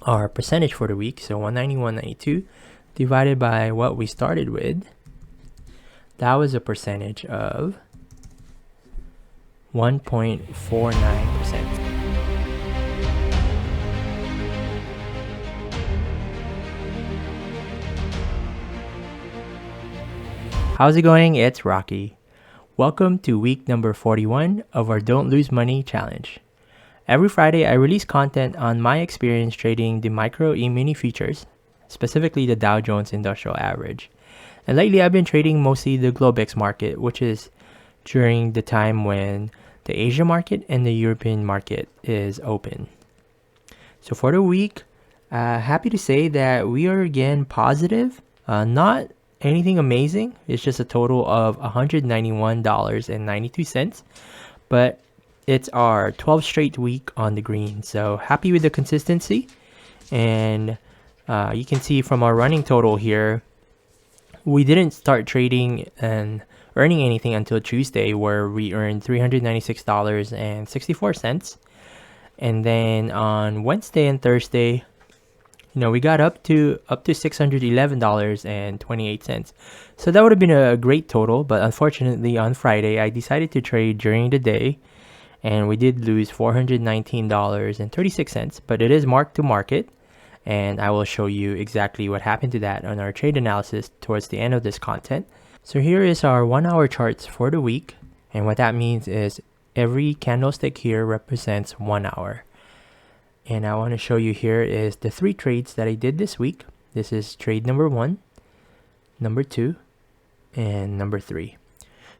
our percentage for the week, so 191.92 divided by what we started with, that was a percentage of 1.49%. How's it going? It's Rocky. Welcome to week number 41 of our Don't Lose Money challenge. Every Friday, I release content on my experience trading the micro e-mini futures, specifically the Dow Jones Industrial Average. And lately, I've been trading mostly the Globex market, which is during the time when the Asia market and the European market is open. So for the week, happy to say that we are again positive, not anything amazing. It's just a total of $191.92, but it's our 12th straight week on the green. So happy with the consistency. And you can see from our running total here, we didn't start trading and earning anything until Tuesday, where we earned $396.64. And then on Wednesday and Thursday, we got up to $611.28. So that would have been a great total, but unfortunately on Friday I decided to trade during the day, and we did lose $419.36, but it is mark to market, and I will show you exactly what happened to that on our trade analysis towards the end of this content. So here is our 1 hour charts for the week, and what that means is every candlestick here represents 1 hour. And I want to show you here is the 3 trades that I did this week. This is trade number 1, number 2, and number 3.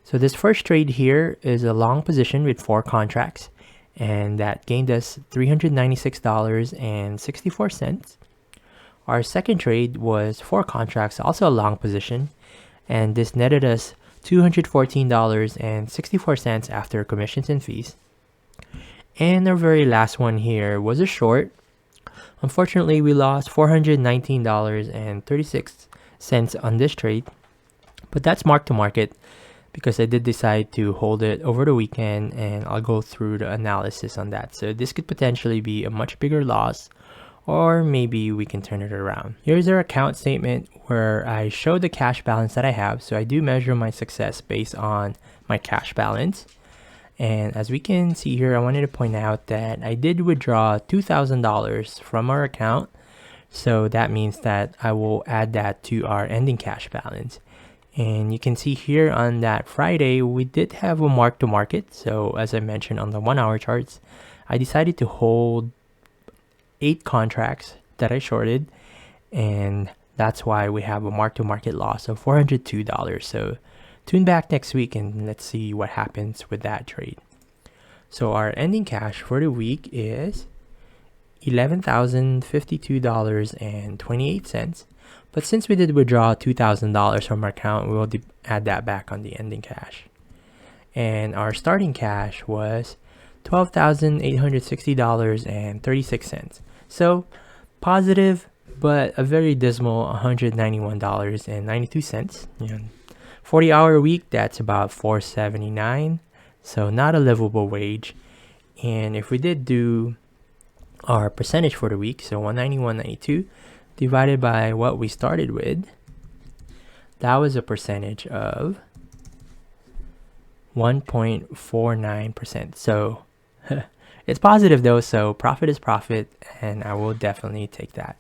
So this first trade here is a long position with 4 contracts, and that gained us $396.64. Our second trade was 4 contracts, also a long position, and this netted us $214.64 after commissions and fees. And our very last one here was a short. Unfortunately, we lost $419.36 on this trade, but that's mark to market because I did decide to hold it over the weekend, and I'll go through the analysis on that. So this could potentially be a much bigger loss, or maybe we can turn it around. Here's our account statement where I show the cash balance that I have. So I do measure my success based on my cash balance. And as we can see here, I wanted to point out that I did withdraw $2,000 from our account. So that means that I will add that to our ending cash balance. And you can see here on that Friday, we did have a mark to market. So as I mentioned on the 1 hour charts, I decided to hold 8 contracts that I shorted. And that's why we have a mark to market loss of $402. So tune back next week and let's see what happens with that trade. So our ending cash for the week is $11,052.28. But since we did withdraw $2,000 from our account, we will add that back on the ending cash. And our starting cash was $12,860.36. So positive, but a very dismal $191.92. 40-hour week, that's about $479, so not a livable wage. And if we did do our percentage for the week, so 191.92 divided by what we started with, that was a percentage of 1.49%. So it's positive though, so profit is profit, and I will definitely take that.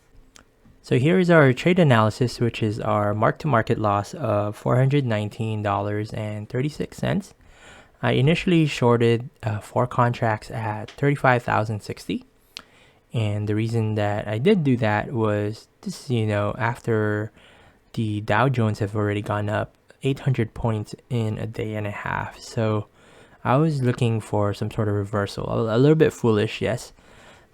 So here is our trade analysis, which is our mark-to-market loss of $419.36. I initially shorted 4 contracts at $35,060. And the reason that I did do that was this, after the Dow Jones have already gone up 800 points in a day and a half. So I was looking for some sort of reversal. A little bit foolish, yes.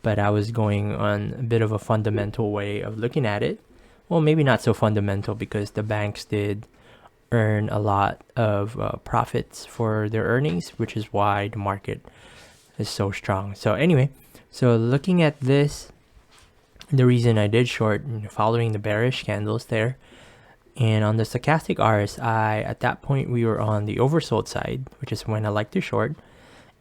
But I was going on a bit of a fundamental way of looking at it. Well, maybe not so fundamental, because the banks did earn a lot of profits for their earnings, which is why the market is so strong. So anyway, so looking at this, the reason I did short, following the bearish candles there, and on the stochastic RSI, at that point we were on the oversold side, which is when I like to short.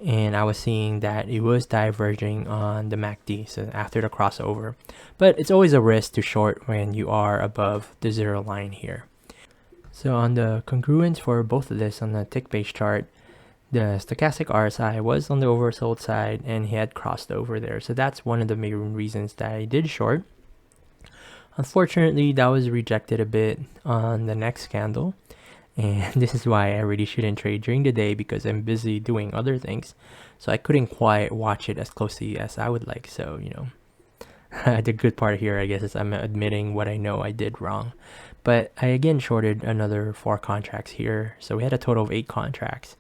and I was seeing that it was diverging on the MACD, so after the crossover. But it's always a risk to short when you are above the zero line here. So on the congruence for both of this on the tick-based chart, the stochastic RSI was on the oversold side and he had crossed over there. So that's one of the main reasons that I did short. Unfortunately, that was rejected a bit on the next candle. And this is why I really shouldn't trade during the day, because I'm busy doing other things. So I couldn't quite watch it as closely as I would like. So, the good part here, I guess, is I'm admitting what I know I did wrong. But I again shorted another 4 contracts here. So we had a total of 8 contracts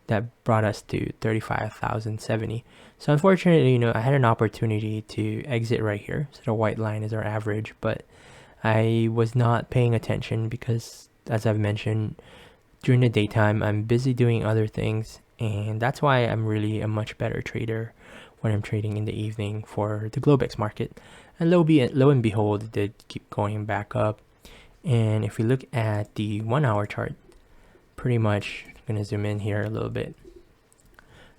that brought us to 35,070. So unfortunately, I had an opportunity to exit right here. So the white line is our average, but I was not paying attention because, as I've mentioned, during the daytime, I'm busy doing other things. And that's why I'm really a much better trader when I'm trading in the evening for the Globex market. And lo and behold, it did keep going back up. And if we look at the 1 hour chart, pretty much, I'm going to zoom in here a little bit.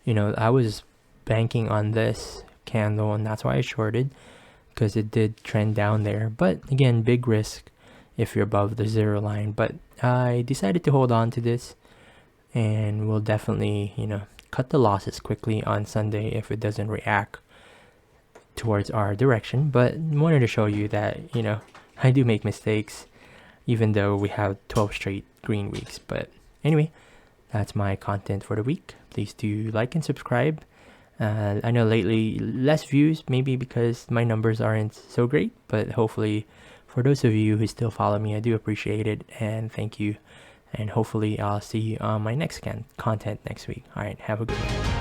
I was banking on this candle, and that's why I shorted, because it did trend down there. But again, big risk if you're above the zero line. But I decided to hold on to this, and we'll definitely, cut the losses quickly on Sunday if it doesn't react towards our direction. But wanted to show you that, I do make mistakes, even though we have 12 straight green weeks. But anyway, that's my content for the week. Please do like and subscribe. I know lately less views, maybe because my numbers aren't so great, but hopefully for those of you who still follow me, I do appreciate it, and thank you. And hopefully I'll see you on my next content next week. All right, have a good one.